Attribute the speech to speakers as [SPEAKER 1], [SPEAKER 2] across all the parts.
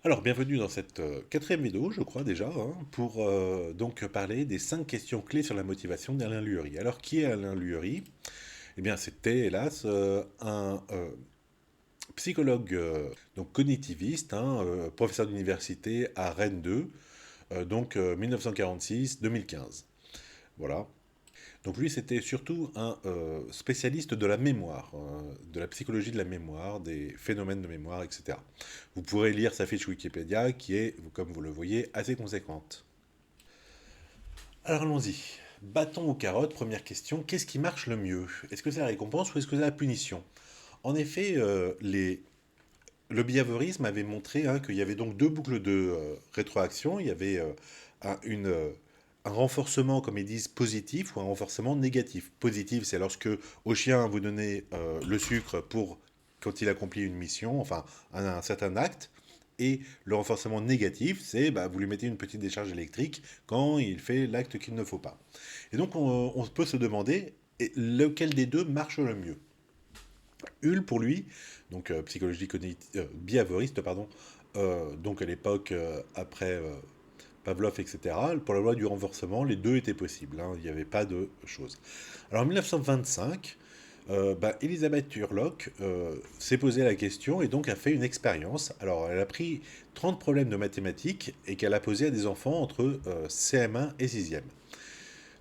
[SPEAKER 1] Alors, bienvenue dans cette quatrième vidéo, je crois déjà, hein, pour donc parler des 5 questions clés sur la motivation d'Alain Lurie. Alors, qui est Alain Lurie? Eh bien, c'était hélas un psychologue donc cognitiviste, hein, professeur d'université à Rennes 2, donc 1946-2015. Voilà. Donc lui, c'était surtout un spécialiste de la mémoire, de la psychologie de la mémoire, des phénomènes de mémoire, etc. Vous pourrez lire sa fiche Wikipédia, qui est, comme vous le voyez, assez conséquente. Alors allons-y. Bâton ou carotte, première question, qu'est-ce qui marche le mieux? Est-ce que c'est la récompense ou est-ce que c'est la punition? En effet, le behaviorisme avait montré hein, qu'il y avait donc deux boucles de rétroaction. Il y avait un renforcement, comme ils disent, positif ou un renforcement négatif. Positif, c'est lorsque au chien vous donnez le sucre pour quand il accomplit une mission, enfin un certain acte. Et le renforcement négatif, c'est bah, vous lui mettez une petite décharge électrique quand il fait l'acte qu'il ne faut pas. Et donc on peut se demander lequel des deux marche le mieux. Hull, pour lui, donc psychologie behavioriste, pardon, donc à l'époque, après Pavlov, etc., pour la loi du renforcement, les deux étaient possibles, hein, il n'y avait pas de choses. Alors en 1925, Elisabeth Turlock s'est posé la question et donc a fait une expérience. Alors elle a pris 30 problèmes de mathématiques et qu'elle a posé à des enfants entre CM1 et 6e.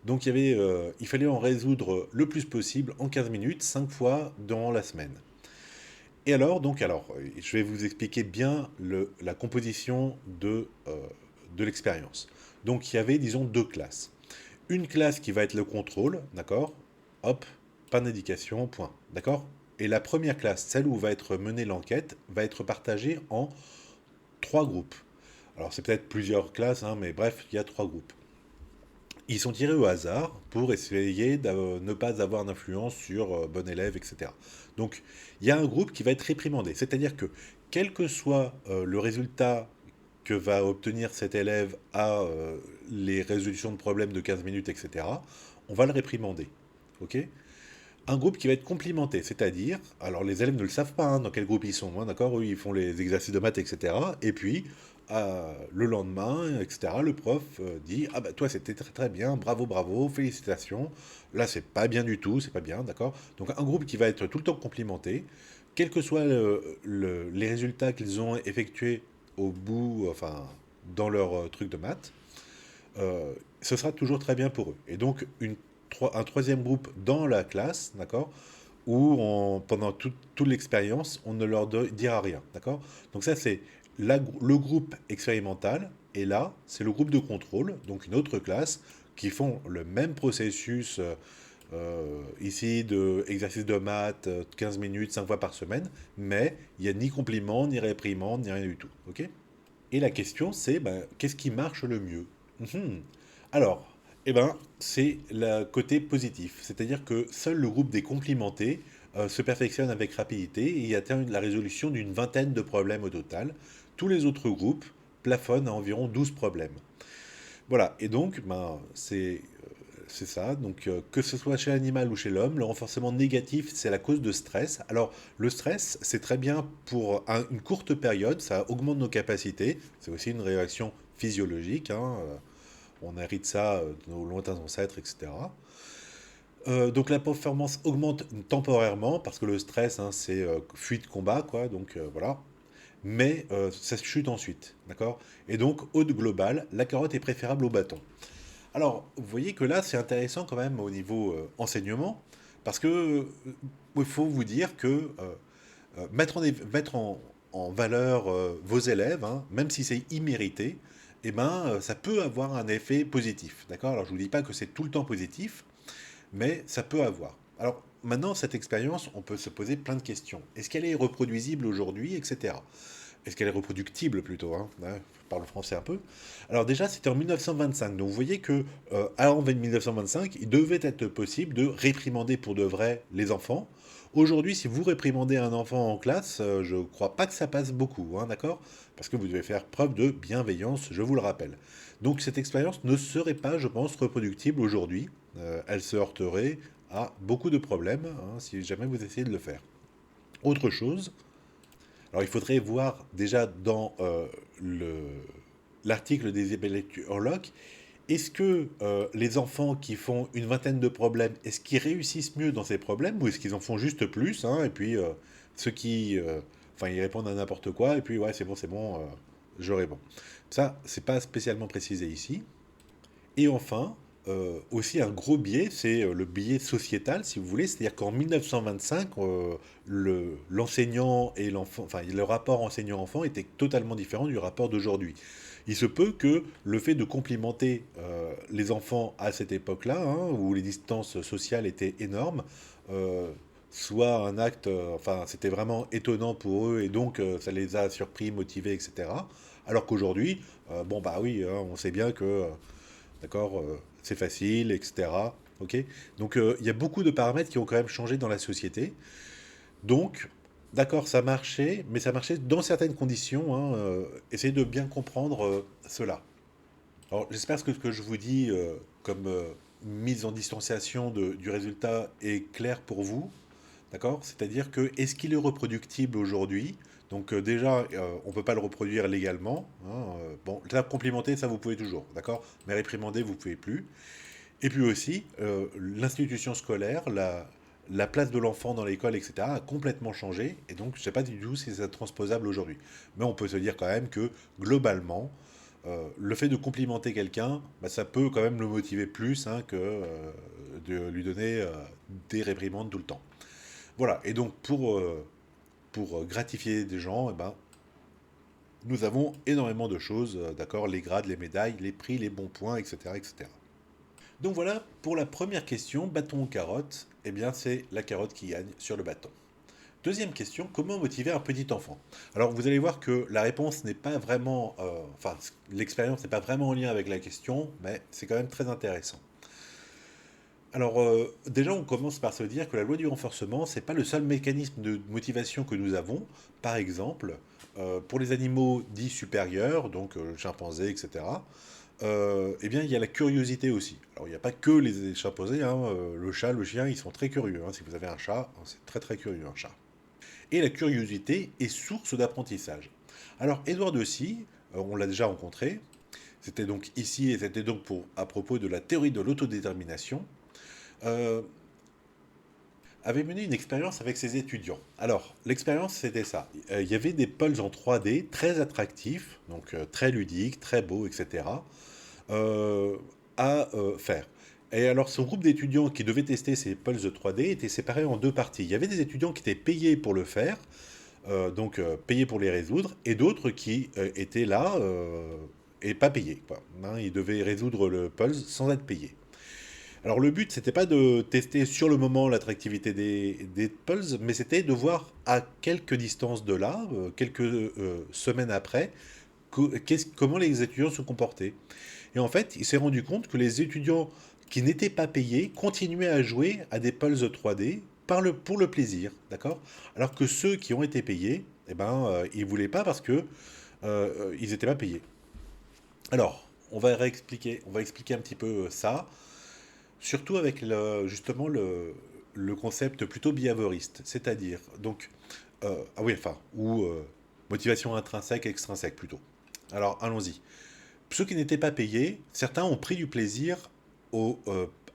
[SPEAKER 1] Donc il fallait en résoudre le plus possible en 15 minutes, 5 fois dans la semaine. Et je vais vous expliquer bien la composition de l'expérience. Donc, il y avait, disons, deux classes. Une classe qui va être le contrôle, d'accord? Hop, pas d'indication, point. D'accord? Et la première classe, celle où va être menée l'enquête, va être partagée en trois groupes. Alors, c'est peut-être plusieurs classes, hein, mais bref, il y a trois groupes. Ils sont tirés au hasard pour essayer de ne pas avoir d'influence sur bon élève, etc. Donc, il y a un groupe qui va être réprimandé. C'est-à-dire que, quel que soit le résultat que va obtenir cet élève à les résolutions de problèmes de 15 minutes, etc., on va le réprimander. Ok? Un groupe qui va être complimenté, c'est-à-dire, alors les élèves ne le savent pas hein, dans quel groupe ils sont, hein, d'accord? Eux, ils font les exercices de maths, etc. Et puis, le lendemain, etc., le prof dit, ah bah toi c'était très très bien, bravo, bravo, félicitations. Là, c'est pas bien du tout, c'est pas bien, d'accord? Donc un groupe qui va être tout le temps complimenté, quels que soient les résultats qu'ils ont effectués au bout, enfin, dans leur truc de maths, ce sera toujours très bien pour eux. Et donc, un troisième groupe dans la classe, d'accord, où pendant toute l'expérience, on ne leur dira rien, d'accord. Donc ça, c'est le groupe expérimental, et là, c'est le groupe de contrôle, donc une autre classe, qui font le même processus ici de exercice de maths, 15 minutes, 5 fois par semaine, mais il n'y a ni compliment, ni réprimande, ni rien du tout, ok. Et la question, c'est ben, qu'est-ce qui marche le mieux? Mhm. Alors, eh ben, c'est le côté positif. C'est-à-dire que seul le groupe des complimentés se perfectionne avec rapidité et y atteint la résolution d'une vingtaine de problèmes au total. Tous les autres groupes plafonnent à environ 12 problèmes. Voilà, et donc, ben, c'est ça. Donc, que ce soit chez l'animal ou chez l'homme, le renforcement négatif, c'est la cause de stress. Alors, le stress, c'est très bien pour une courte période, ça augmente nos capacités. C'est aussi une réaction physiologique, hein, on hérite ça de nos lointains ancêtres, etc. Donc, la performance augmente temporairement parce que le stress, hein, c'est fuite combat, quoi. Donc, voilà. Mais ça chute ensuite, d'accord. Et donc, haute globale, la carotte est préférable au bâton. Alors, vous voyez que là, c'est intéressant quand même au niveau enseignement, parce que il faut vous dire que mettre en valeur vos élèves, hein, même si c'est immérité, eh ben, ça peut avoir un effet positif. D'accord? Alors, je ne vous dis pas que c'est tout le temps positif, mais ça peut avoir. Alors, maintenant, cette expérience, on peut se poser plein de questions. Est-ce qu'elle est reproduisible aujourd'hui, etc. Est-ce qu'elle est reproductible plutôt hein je parle français un peu. Alors déjà, c'était en 1925. Donc vous voyez que avant 1925, il devait être possible de réprimander pour de vrai les enfants. Aujourd'hui, si vous réprimandez un enfant en classe, je ne crois pas que ça passe beaucoup, hein, d'accord? Parce que vous devez faire preuve de bienveillance, je vous le rappelle. Donc cette expérience ne serait pas, je pense, reproductible aujourd'hui. Elle se heurterait à beaucoup de problèmes hein, si jamais vous essayez de le faire. Autre chose, alors il faudrait voir déjà dans le- l'article d'Isabelle Hurlock, est-ce que les enfants qui font une vingtaine de problèmes, est-ce qu'ils réussissent mieux dans ces problèmes ou est-ce qu'ils en font juste plus, hein, et puis ceux qui... enfin, ils répondent à n'importe quoi, et puis ouais, c'est bon, je réponds. Ça, c'est pas spécialement précisé ici. Et enfin, aussi un gros biais, c'est le biais sociétal, si vous voulez. C'est-à-dire qu'en 1925, l'enseignant et l'enfant, enfin, le rapport enseignant-enfant était totalement différent du rapport d'aujourd'hui. Il se peut que le fait de complimenter les enfants à cette époque-là, hein, où les distances sociales étaient énormes, euh, soit un acte, enfin, c'était vraiment étonnant pour eux et donc ça les a surpris, motivés, etc. Alors qu'aujourd'hui, bon, bah oui, hein, on sait bien que d'accord, c'est facile, etc. Ok. Donc il y a beaucoup de paramètres qui ont quand même changé dans la société. Donc, d'accord, ça marchait, mais ça marchait dans certaines conditions, hein, essayez de bien comprendre cela. Alors, j'espère que ce que je vous dis comme mise en distanciation du résultat est clair pour vous. D'accord? C'est-à-dire que est-ce qu'il est reproductible aujourd'hui? Donc déjà, on ne peut pas le reproduire légalement, hein, bon, là, complimenter, ça vous pouvez toujours, d'accord? Mais réprimander, vous ne pouvez plus. Et puis aussi, l'institution scolaire, la place de l'enfant dans l'école, etc., a complètement changé. Et donc, je ne sais pas du tout si c'est transposable aujourd'hui. Mais on peut se dire quand même que, globalement, le fait de complimenter quelqu'un, bah, ça peut quand même le motiver plus, hein, que de lui donner des réprimandes tout le temps. Voilà, et donc pour gratifier des gens, eh ben, nous avons énormément de choses, d'accord, les grades, les médailles, les prix, les bons points, etc., etc. Donc voilà, pour la première question, bâton ou carotte, eh bien c'est la carotte qui gagne sur le bâton. Deuxième question, comment motiver un petit enfant? Alors vous allez voir que la réponse n'est pas vraiment, enfin l'expérience n'est pas vraiment en lien avec la question, mais c'est quand même très intéressant. Alors, déjà, on commence par se dire que la loi du renforcement, c'est pas le seul mécanisme de motivation que nous avons. Par exemple, pour les animaux dits supérieurs, donc le chimpanzé, etc., eh bien, il y a la curiosité aussi. Alors, il n'y a pas que les chimpanzés, hein, le chat, le chien, ils sont très curieux, hein. Si vous avez un chat, c'est très très curieux, un chat. Et la curiosité est source d'apprentissage. Alors, Édouard de Sy, on l'a déjà rencontré, c'était donc ici, et c'était donc à propos de la théorie de l'autodétermination. Euh, avait mené une expérience avec ses étudiants. Alors, l'expérience, c'était ça. Il y avait des puzzles en 3D très attractifs, donc très ludiques, très beaux, etc., euh, à faire. Et alors, son groupe d'étudiants qui devaient tester ces puzzles 3D était séparé en deux parties. Il y avait des étudiants qui étaient payés pour le faire, donc payés pour les résoudre, et d'autres qui étaient là et pas payés, quoi. Hein, ils devaient résoudre le puzzle sans être payés. Alors le but, c'était pas de tester sur le moment l'attractivité des pulses, mais c'était de voir à quelques distances de là, quelques semaines après, comment les étudiants se comportaient. Et en fait, il s'est rendu compte que les étudiants qui n'étaient pas payés continuaient à jouer à des pulses 3D pour le plaisir, d'accord? Alors que ceux qui ont été payés, eh ben, ils voulaient pas parce que ils n'étaient pas payés. Alors, on va expliquer un petit peu ça. Surtout avec justement le concept plutôt behavioriste, c'est-à-dire, donc, ah oui, enfin, ou motivation intrinsèque, extrinsèque plutôt. Alors, allons-y. Ceux qui n'étaient pas payés, certains ont pris du plaisir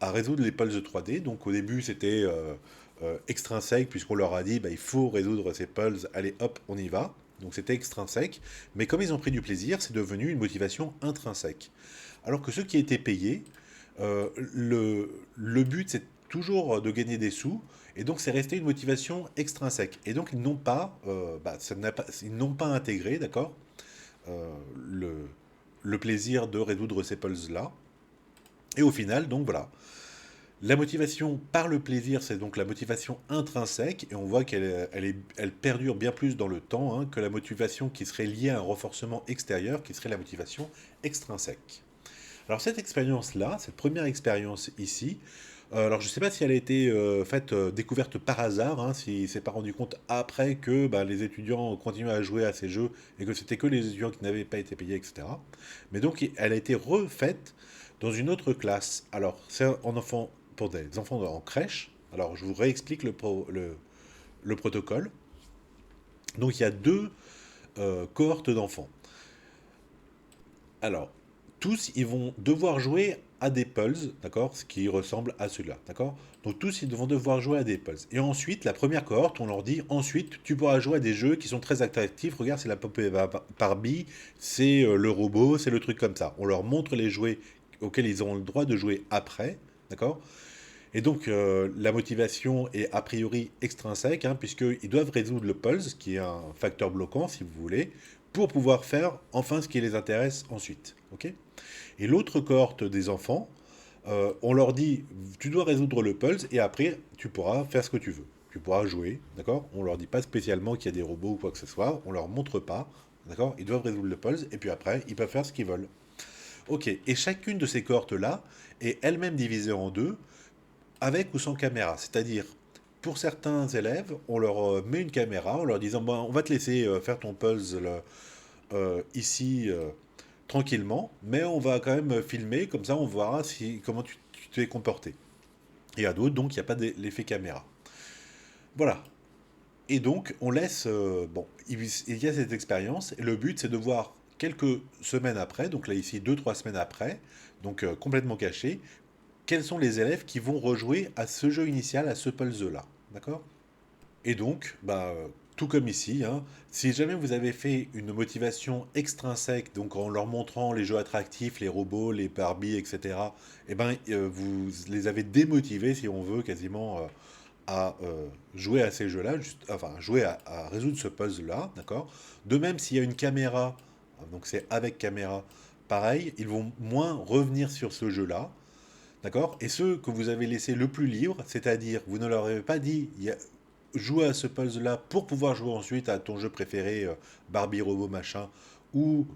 [SPEAKER 1] à résoudre les puzzles 3D. Donc, au début, c'était extrinsèque, puisqu'on leur a dit, bah, il faut résoudre ces puzzles, allez, hop, on y va. Donc, c'était extrinsèque. Mais comme ils ont pris du plaisir, c'est devenu une motivation intrinsèque. Alors que ceux qui étaient payés, le but, c'est toujours de gagner des sous, et donc c'est resté une motivation extrinsèque. Et donc ils n'ont pas, ils n'ont pas intégré, d'accord, euh, le, le plaisir de résoudre ces puzzles-là. Et au final, donc voilà, la motivation par le plaisir, c'est donc la motivation intrinsèque, et on voit elle perdure bien plus dans le temps, hein, que la motivation qui serait liée à un renforcement extérieur, qui serait la motivation extrinsèque. Alors cette expérience-là, cette première expérience ici, alors je ne sais pas si elle a été faite, découverte par hasard, hein, s'il ne s'est pas rendu compte après que bah, les étudiants continuaient à jouer à ces jeux et que c'était que les étudiants qui n'avaient pas été payés, etc. Mais donc elle a été refaite dans une autre classe. Alors c'est en enfant, pour des enfants en crèche. Alors je vous réexplique le protocole. Donc il y a deux cohortes d'enfants. Alors, tous, ils vont devoir jouer à des pulses, d'accord? Ce qui ressemble à celui-là, d'accord? Donc tous, ils vont devoir jouer à des pulses. Et ensuite, la première cohorte, on leur dit, ensuite, tu pourras jouer à des jeux qui sont très attractifs. Regarde, c'est la poupée Barbie, c'est le robot, c'est le truc comme ça. On leur montre les jouets auxquels ils auront le droit de jouer après, d'accord? Et donc, la motivation est a priori extrinsèque, hein, puisqu'ils doivent résoudre le pulse, qui est un facteur bloquant, si vous voulez, pour pouvoir faire enfin ce qui les intéresse ensuite. Ok. Et l'autre cohorte des enfants, on leur dit, tu dois résoudre le pulse, et après, tu pourras faire ce que tu veux. Tu pourras jouer, d'accord? On leur dit pas spécialement qu'il y a des robots ou quoi que ce soit, on leur montre pas, d'accord? Ils doivent résoudre le pulse, et puis après, ils peuvent faire ce qu'ils veulent. Ok, et chacune de ces cohortes-là est elle-même divisée en deux, avec ou sans caméra. C'est-à-dire, pour certains élèves, on leur met une caméra en leur disant bon, on va te laisser faire ton puzzle ici tranquillement, mais on va quand même filmer, comme ça on verra comment tu t'es comporté. Et à d'autres, donc, il n'y a pas l'effet caméra. Voilà. Et donc, on laisse. Bon, il y a cette expérience, et le but, c'est de voir quelques semaines après, donc là, ici, 2, 3 semaines après, donc complètement caché, quels sont les élèves qui vont rejouer à ce jeu initial, à ce puzzle-là. D'accord? Et donc, bah, tout comme ici, hein, si jamais vous avez fait une motivation extrinsèque, donc en leur montrant les jeux attractifs, les robots, les Barbie, etc., eh ben, vous les avez démotivés, si on veut, quasiment à jouer à ces jeux-là, enfin, jouer à résoudre ce puzzle-là, d'accord? De même, s'il y a une caméra, donc c'est avec caméra, pareil, ils vont moins revenir sur ce jeu-là, d'accord? Et ceux que vous avez laissés le plus libre, c'est-à-dire vous ne leur avez pas dit joue à ce puzzle-là pour pouvoir jouer ensuite à ton jeu préféré, Barbie robot machin, ou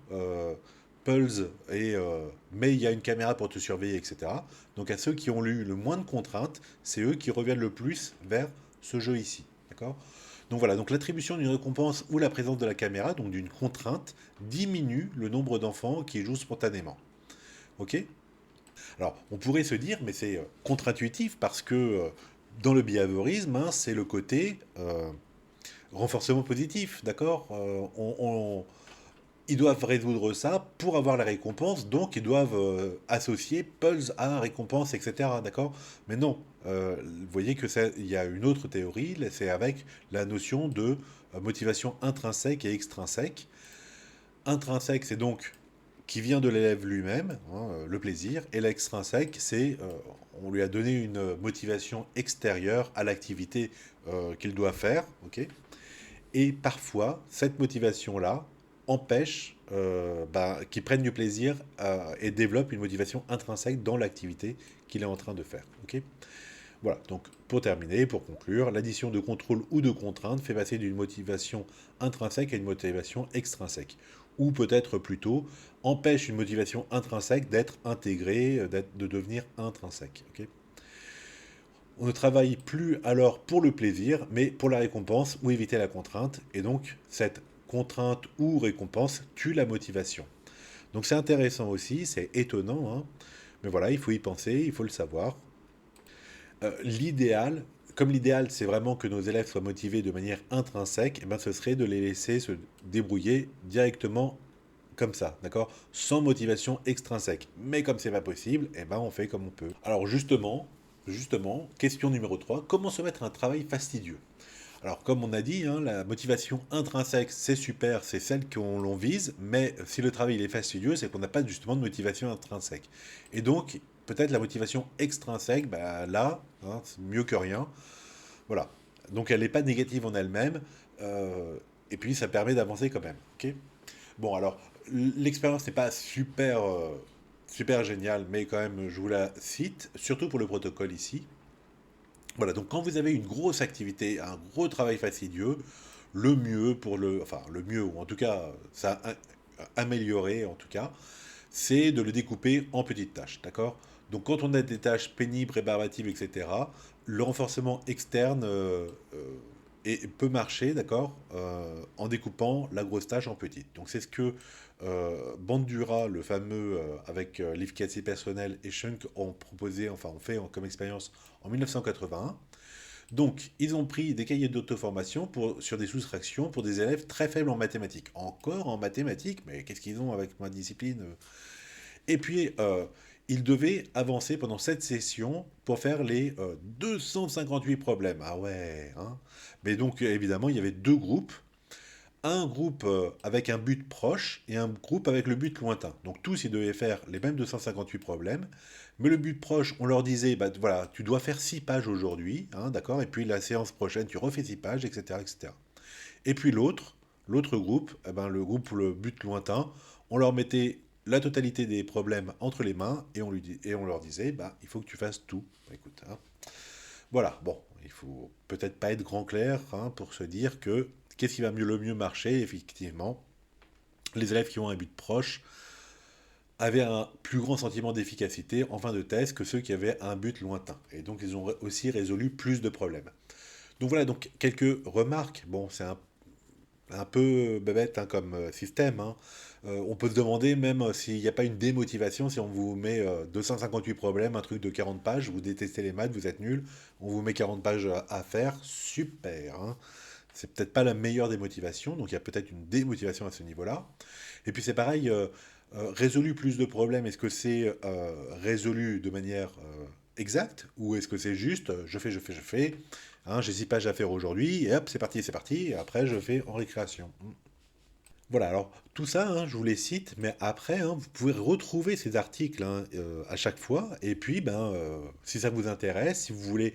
[SPEAKER 1] Pulse, mais il y a une caméra pour te surveiller, etc. Donc à ceux qui ont eu le moins de contraintes, c'est eux qui reviennent le plus vers ce jeu ici. D'accord? Donc voilà, donc l'attribution d'une récompense ou la présence de la caméra, donc d'une contrainte, diminue le nombre d'enfants qui jouent spontanément. Ok? Alors, on pourrait se dire, mais c'est contre-intuitif parce que dans le behaviorisme, hein, c'est le côté renforcement positif, d'accord? Ils doivent résoudre ça pour avoir la récompense, donc ils doivent associer pulse à récompense, etc., d'accord? Mais non, vous voyez que il y a une autre théorie, c'est avec la notion de motivation intrinsèque et extrinsèque. Intrinsèque, c'est donc qui vient de l'élève lui-même, hein, le plaisir, et l'extrinsèque, c'est on lui a donné une motivation extérieure à l'activité qu'il doit faire, ok? Et parfois, cette motivation-là empêche qu'il prenne du plaisir et développe une motivation intrinsèque dans l'activité qu'il est en train de faire, ok? Voilà, donc pour terminer, pour conclure, l'addition de contrôle ou de contrainte fait passer d'une motivation intrinsèque à une motivation extrinsèque. Ou peut-être plutôt, empêche une motivation intrinsèque d'être intégrée, de devenir intrinsèque. Ok. On ne travaille plus alors pour le plaisir, mais pour la récompense ou éviter la contrainte. Et donc, cette contrainte ou récompense tue la motivation. Donc c'est intéressant aussi, c'est étonnant, hein, mais voilà, il faut y penser, il faut le savoir. L'idéal, comme l'idéal, c'est vraiment que nos élèves soient motivés de manière intrinsèque, eh ben, ce serait de les laisser se débrouiller directement comme ça, d'accord? Sans motivation extrinsèque. Mais comme c'est pas possible, eh ben, on fait comme on peut. Alors justement, question numéro 3, comment se mettre à un travail fastidieux? Alors, comme on a dit, hein, la motivation intrinsèque, c'est super, c'est celle qu'on l'on vise, mais si le travail il est fastidieux, c'est qu'on n'a pas justement de motivation intrinsèque. Et donc, peut-être la motivation extrinsèque, bah, là, hein, c'est mieux que rien. Voilà. Donc, elle n'est pas négative en elle-même, euh, et puis ça permet d'avancer quand même. Ok. Bon, alors, l'expérience n'est pas super, super géniale, mais quand même, je vous la cite, surtout pour le protocole ici. Voilà, donc quand vous avez une grosse activité, un gros travail fastidieux, le mieux enfin le mieux, ou en tout cas, ça a amélioré en tout cas, c'est de le découper en petites tâches, d'accord? Donc quand on a des tâches pénibles, rébarbatives, etc., le renforcement externe peut marcher, d'accord, en découpant la grosse tâche en petites. Donc c'est ce que Bandura, le fameux, avec l'efficacité personnelle, et Shunk ont proposé, enfin ont fait comme expérience en 1981. Donc, ils ont pris des cahiers d'auto-formation sur des soustractions pour des élèves très faibles en mathématiques. Encore en mathématiques, mais qu'est-ce qu'ils ont avec ma discipline? Et puis, ils devaient avancer pendant cette session pour faire les 258 problèmes. Ah ouais, hein. Mais donc, évidemment, il y avait deux groupes. Un groupe avec un but proche et un groupe avec le but lointain. Donc tous, ils devaient faire les mêmes 258 problèmes. Mais le but proche, on leur disait, bah voilà, tu dois faire 6 pages aujourd'hui, hein, d'accord. Et puis la séance prochaine, tu refais 6 pages, etc., etc. Et puis l'autre groupe, eh ben, le groupe pour le but lointain, on leur mettait la totalité des problèmes entre les mains et on leur disait, bah, il faut que tu fasses tout. Écoute, hein. Voilà, bon, il faut peut-être pas être grand clair, hein, pour se dire que qu'est-ce qui va le mieux marcher, effectivement. Les élèves qui ont un but proche avaient un plus grand sentiment d'efficacité en fin de thèse que ceux qui avaient un but lointain. Et donc ils ont aussi résolu plus de problèmes. Donc voilà, donc quelques remarques. Bon, c'est un peu bébête, hein, comme système, hein. On peut se demander même s'il n'y a pas une démotivation si on vous met 258 problèmes, un truc de 40 pages, vous détestez les maths, vous êtes nul, on vous met 40 pages à faire, super, hein. C'est peut-être pas la meilleure des motivations, donc il y a peut-être une démotivation à ce niveau-là. Et puis c'est pareil, résolu plus de problèmes, est-ce que c'est résolu de manière exacte, ou est-ce que c'est juste je fais, hein, j'ai 6 pages à faire aujourd'hui, et hop, c'est parti, et après je fais en récréation. Voilà, alors tout ça, hein, je vous les cite, mais après, hein, vous pouvez retrouver ces articles, hein, à chaque fois, et puis, ben, si ça vous intéresse, si vous voulez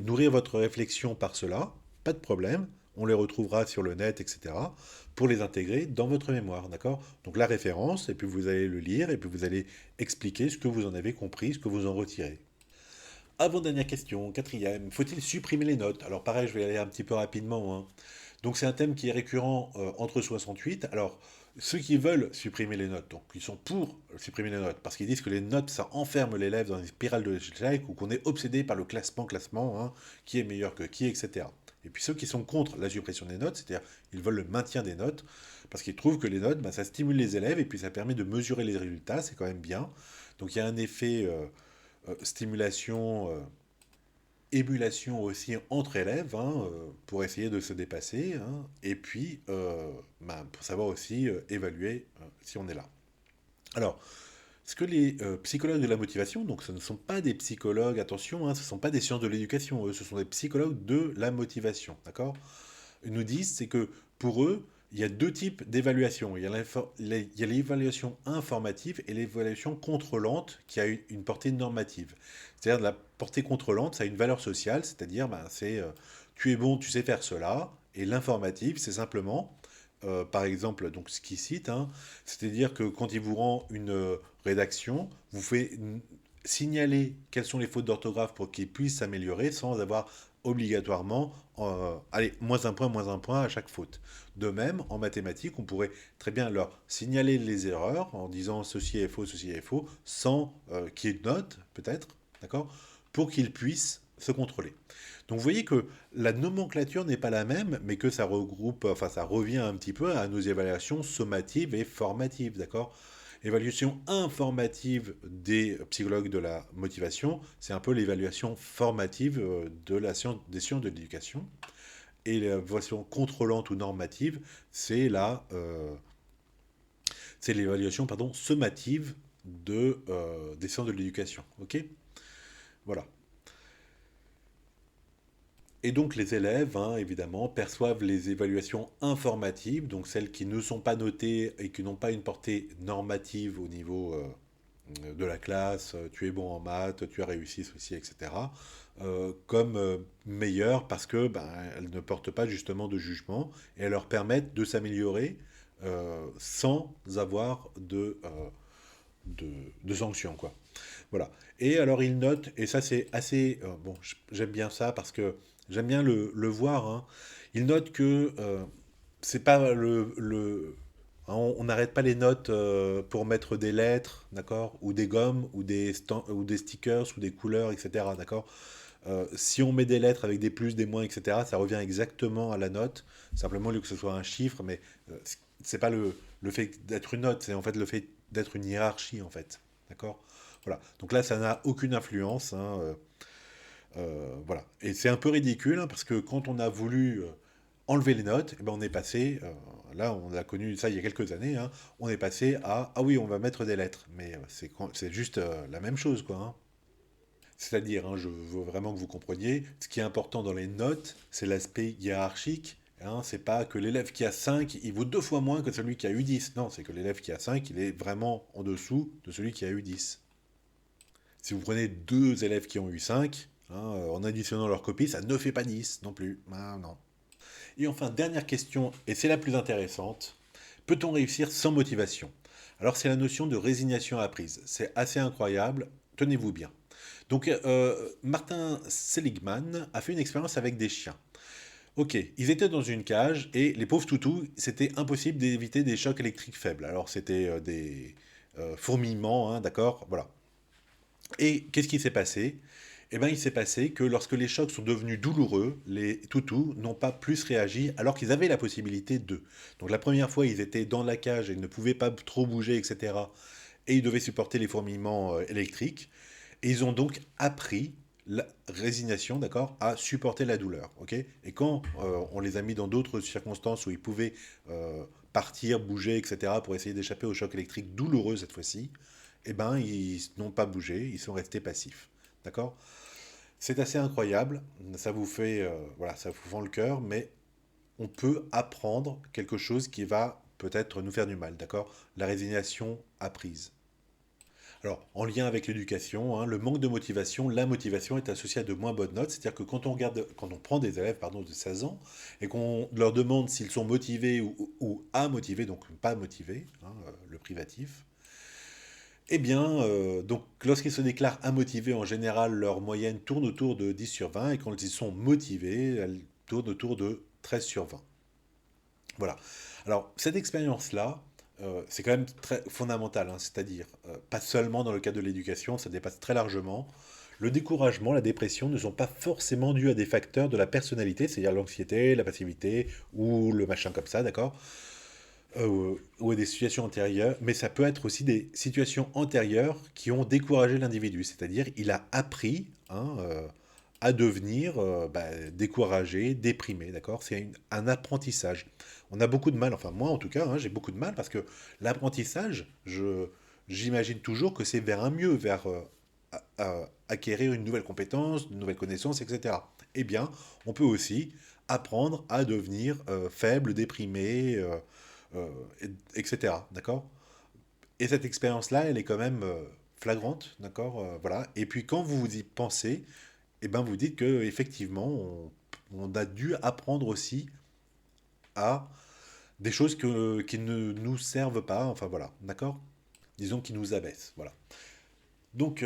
[SPEAKER 1] nourrir votre réflexion par cela, pas de problème, on les retrouvera sur le net, etc., pour les intégrer dans votre mémoire, d'accord? Donc la référence, et puis vous allez le lire, et puis vous allez expliquer ce que vous en avez compris, ce que vous en retirez. Avant-dernière question, quatrième, faut-il supprimer les notes? Alors pareil, je vais aller un petit peu rapidement, hein. Donc c'est un thème qui est récurrent entre 68. Alors, ceux qui veulent supprimer les notes, donc ils sont pour supprimer les notes, parce qu'ils disent que les notes, ça enferme l'élève dans une spirale de l'échec, ou qu'on est obsédé par le classement, hein, qui est meilleur que qui, etc. Et puis ceux qui sont contre la suppression des notes, c'est-à-dire ils veulent le maintien des notes, parce qu'ils trouvent que les notes, bah, ça stimule les élèves, et puis ça permet de mesurer les résultats, c'est quand même bien. Donc il y a un effet stimulation, émulation aussi entre élèves, hein, pour essayer de se dépasser, hein, et puis ben, pour savoir aussi évaluer si on est là. Alors, ce que les psychologues de la motivation, donc ce ne sont pas des psychologues, attention, hein, ce ne sont pas des sciences de l'éducation, eux, ce sont des psychologues de la motivation, d'accord? Ils nous disent, c'est que pour eux, il y a deux types d'évaluation. Il y a l'évaluation informative et l'évaluation contrôlante qui a une portée normative. C'est-à-dire la portée contrôlante, ça a une valeur sociale, c'est-à-dire ben, c'est tu es bon, tu sais faire cela. Et l'informative, c'est simplement, par exemple, donc ce qu'il cite, hein, c'est-à-dire que quand il vous rend une rédaction, vous fait signaler quelles sont les fautes d'orthographe pour qu'ils puissent s'améliorer sans avoir obligatoirement, allez, moins un point à chaque faute. De même, en mathématiques, on pourrait très bien leur signaler les erreurs en disant ceci est faux, sans qu'il y ait de note, peut-être, d'accord, pour qu'ils puissent se contrôler. Donc vous voyez que la nomenclature n'est pas la même, mais que ça regroupe, enfin ça revient un petit peu à nos évaluations sommatives et formatives, d'accord? Évaluation informative des psychologues de la motivation, c'est un peu l'évaluation formative de des sciences de l'éducation. Et l'évaluation contrôlante ou normative, c'est l'évaluation pardon, sommative des sciences de l'éducation. Ok? Voilà. Et donc les élèves, hein, évidemment, perçoivent les évaluations informatives, donc celles qui ne sont pas notées et qui n'ont pas une portée normative au niveau de la classe, tu es bon en maths, tu as réussi ceci, etc., comme meilleures parce que ben, elles ne portent pas justement de jugement et elles leur permettent de s'améliorer sans avoir de, de sanctions, quoi. Voilà. Et alors il note, et ça c'est assez... bon, j'aime bien ça parce que j'aime bien le voir, hein. Il note que c'est pas hein, on n'arrête pas les notes pour mettre des lettres, d'accord, ou des gommes, ou des stickers, ou des couleurs, etc., d'accord. Si on met des lettres avec des plus, des moins, etc., ça revient exactement à la note. Simplement, au lieu que ce soit un chiffre, mais c'est pas le fait d'être une note, c'est en fait le fait d'être une hiérarchie, en fait. D'accord? Voilà. Donc là, ça n'a aucune influence, hein. Voilà. Et c'est un peu ridicule, hein, parce que quand on a voulu enlever les notes, eh ben on est passé, là on a connu ça il y a quelques années, hein, on est passé à, ah oui, on va mettre des lettres. Mais c'est juste la même chose, quoi, hein. C'est-à-dire, hein, je veux vraiment que vous compreniez, ce qui est important dans les notes, c'est l'aspect hiérarchique. Hein, c'est pas que l'élève qui a 5, il vaut 2 fois moins que celui qui a eu 10. Non, c'est que l'élève qui a 5, il est vraiment en dessous de celui qui a eu 10. Si vous prenez deux élèves qui ont eu 5, hein, en additionnant leurs copies, ça ne fait pas 10 non plus. Ah, non. Et enfin, dernière question, et c'est la plus intéressante. Peut-on réussir sans motivation? Alors, c'est la notion de résignation apprise. C'est assez incroyable. Tenez-vous bien. Donc, Martin Seligman a fait une expérience avec des chiens. Ok, ils étaient dans une cage et les pauvres toutous, c'était impossible d'éviter des chocs électriques faibles. Alors, c'était des fourmillements, hein, d'accord. Voilà. Et qu'est-ce qui s'est passé? Eh bien, il s'est passé que lorsque les chocs sont devenus douloureux, les toutous n'ont pas plus réagi alors qu'ils avaient la possibilité de. Donc la première fois, ils étaient dans la cage et ils ne pouvaient pas trop bouger, etc. Et ils devaient supporter les fourmillements électriques. Et ils ont donc appris la résignation, d'accord, à supporter la douleur, ok. Et quand on les a mis dans d'autres circonstances où ils pouvaient partir, bouger, etc., pour essayer d'échapper au choc électrique douloureux cette fois-ci, eh ben, ils n'ont pas bougé, ils sont restés passifs. D'accord? C'est assez incroyable, ça vous fait, voilà, ça vous fend le cœur, mais on peut apprendre quelque chose qui va peut-être nous faire du mal, d'accord? La résignation apprise. Alors, en lien avec l'éducation, hein, le manque de motivation, la motivation est associée à de moins bonnes notes. C'est-à-dire que quand on prend des élèves, pardon, de 16 ans et qu'on leur demande s'ils sont motivés ou à motiver, donc pas motivés, hein, le privatif, eh bien, donc lorsqu'ils se déclarent amotivés, en général, leur moyenne tourne autour de 10 sur 20, et quand ils sont motivés, elle tourne autour de 13 sur 20. Voilà. Alors, cette expérience-là, c'est quand même très fondamental, hein, c'est-à-dire, pas seulement dans le cadre de l'éducation, ça dépasse très largement. Le découragement, la dépression ne sont pas forcément dus à des facteurs de la personnalité, c'est-à-dire l'anxiété, la passivité ou le machin comme ça, d'accord? Ou à des situations antérieures, mais ça peut être aussi des situations antérieures qui ont découragé l'individu, c'est-à-dire il a appris, hein, à devenir découragé, déprimé, d'accord? C'est un apprentissage. On a beaucoup de mal, enfin moi en tout cas, hein, j'ai beaucoup de mal parce que l'apprentissage, j'imagine toujours que c'est vers un mieux, vers acquérir une nouvelle compétence, une nouvelle connaissance, etc. Eh bien, on peut aussi apprendre à devenir faible, déprimé, euh, etc. D'accord? Et cette expérience-là, elle est quand même flagrante, d'accord? Voilà. Et puis quand vous y pensez, eh ben vous dites que effectivement, on a dû apprendre aussi à des choses qui ne nous servent pas, enfin voilà, d'accord? Disons qui nous abaissent, voilà. Donc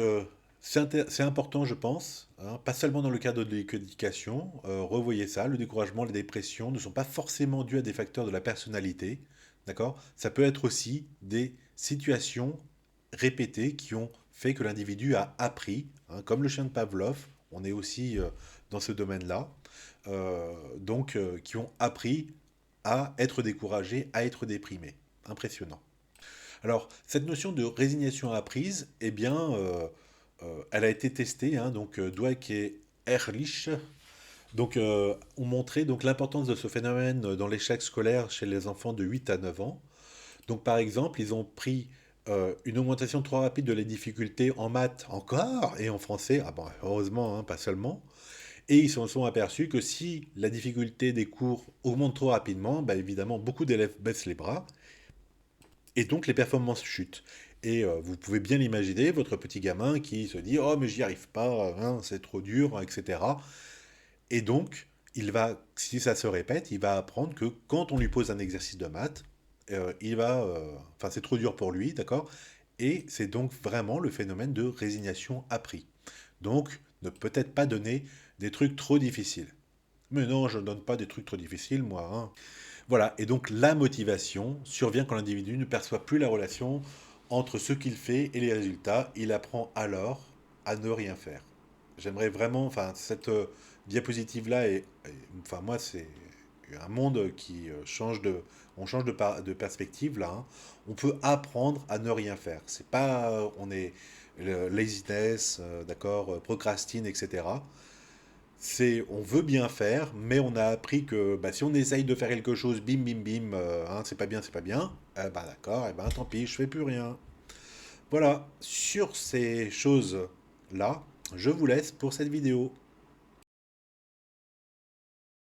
[SPEAKER 1] c'est important, je pense, hein, pas seulement dans le cadre de l'éducation, revoyez ça, le découragement, la dépression ne sont pas forcément dus à des facteurs de la personnalité, d'accord? Ça peut être aussi des situations répétées qui ont fait que l'individu a appris, hein, comme le chien de Pavlov, on est aussi dans ce domaine-là, qui ont appris à être découragé, à être déprimé. Impressionnant. Alors, cette notion de résignation apprise, eh bien, elle a été testée, hein, donc Dweck et Ehrlich, donc, ont montré donc l'importance de ce phénomène dans l'échec scolaire chez les enfants de 8 à 9 ans. Donc, par exemple, ils ont pris une augmentation trop rapide de la difficulté en maths encore et en français, ah bon, heureusement, hein, pas seulement. Et ils se sont aperçus que si la difficulté des cours augmente trop rapidement, bah, évidemment, beaucoup d'élèves baissent les bras et donc les performances chutent. Et vous pouvez bien l'imaginer, votre petit gamin qui se dit oh mais j'y arrive pas, hein, c'est trop dur, etc. Et donc, si ça se répète, il va apprendre que quand on lui pose un exercice de maths, enfin c'est trop dur pour lui, d'accord? Et c'est donc vraiment le phénomène de résignation appris. Donc, ne peut-être pas donner des trucs trop difficiles. Mais non, je ne donne pas des trucs trop difficiles, moi, hein. Voilà, et donc la motivation survient quand l'individu ne perçoit plus la relation entre ce qu'il fait et les résultats. Il apprend alors à ne rien faire. J'aimerais vraiment, enfin, cette diapositive-là, enfin, moi, c'est un monde qui change on change de perspective là, hein. On peut apprendre à ne rien faire. On est laziness, d'accord, procrastine, etc. C'est, on veut bien faire, mais on a appris que bah, si on essaye de faire quelque chose, bim, bim, bim, hein, c'est pas bien, bah d'accord, et ben tant pis, je fais plus rien. Voilà, sur ces choses-là, je vous laisse pour cette vidéo.